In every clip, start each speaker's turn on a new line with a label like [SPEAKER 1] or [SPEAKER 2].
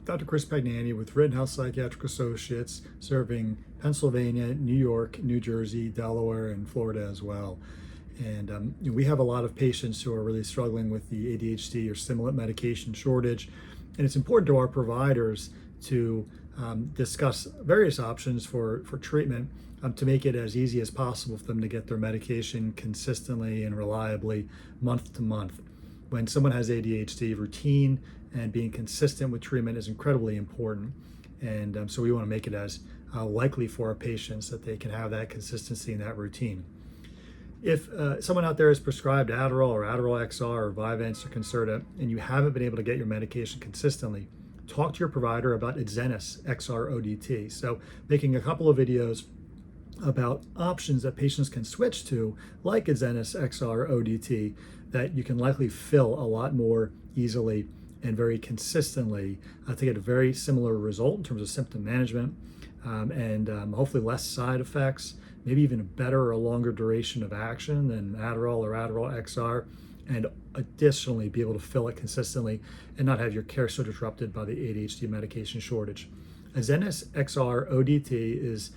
[SPEAKER 1] Dr. Chris Pagnani with Rittenhouse Psychiatric Associates, serving Pennsylvania, New York, New Jersey, Delaware, and Florida as well. And we have a lot of patients who are really struggling with the ADHD or stimulant medication shortage. And it's important to our providers to discuss various options for treatment to make it as easy as possible for them to get their medication consistently and reliably month to month. When someone has ADHD, routine and being consistent with treatment is incredibly important. And so we want to make it as likely for our patients that they can have that consistency and that routine. If someone out there is prescribed Adderall or Adderall XR or Vyvanse or Concerta, and you haven't been able to get your medication consistently, talk to your provider about Adzenys XR ODT. So making a couple of videos about options that patients can switch to, like Adzenys XR ODT, that you can likely fill a lot more easily and very consistently to get a very similar result in terms of symptom management and hopefully less side effects, maybe even a better or longer duration of action than Adderall or Adderall XR, and additionally be able to fill it consistently and not have your care so disrupted by the ADHD medication shortage. Adzenys XR ODT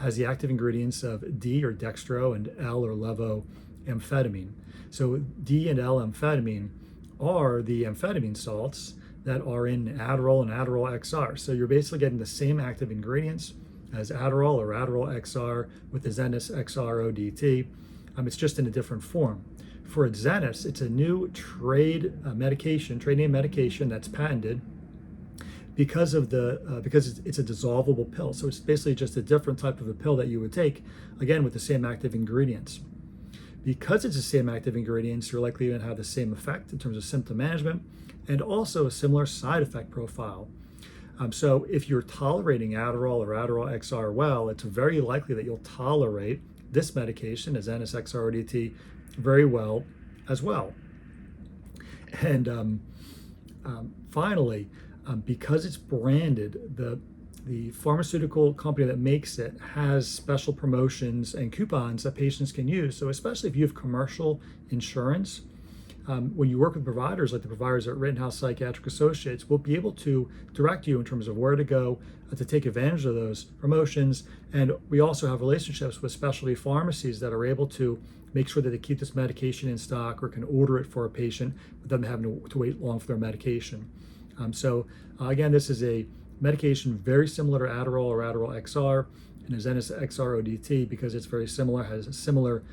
[SPEAKER 1] has the active ingredients of D or Dextro and L or Levo-amphetamine. So D and L-amphetamine are the amphetamine salts that are in Adderall and Adderall XR. So you're basically getting the same active ingredients as Adderall or Adderall XR with Adzenys XR ODT. It's just in a different form. For Adzenys, it's a new trade name medication that's patented because it's a dissolvable pill. So it's basically just a different type of a pill that you would take, again, with the same active ingredients. Because it's the same active ingredients, you're likely to have the same effect in terms of symptom management and also a similar side effect profile. So if you're tolerating Adderall or Adderall XR well, it's very likely that you'll tolerate this medication, Adzenys XR ODT, very well as well. And finally, because it's branded, the pharmaceutical company that makes it has special promotions and coupons that patients can use. So especially if you have commercial insurance, when you work with providers like the providers at Rittenhouse Psychiatric Associates, we'll be able to direct you in terms of where to go to take advantage of those promotions. And we also have relationships with specialty pharmacies that are able to make sure that they keep this medication in stock or can order it for a patient without them having to wait long for their medication. Again, this is a medication very similar to Adderall or Adderall XR and Adzenys XR ODT because it's very similar, has a similar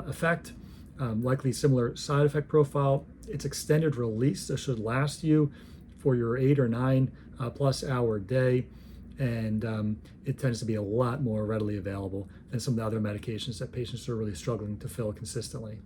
[SPEAKER 1] effect, likely similar side effect profile. It's extended release, so it should last you for your 8 or 9 plus hour day, and it tends to be a lot more readily available than some of the other medications that patients are really struggling to fill consistently.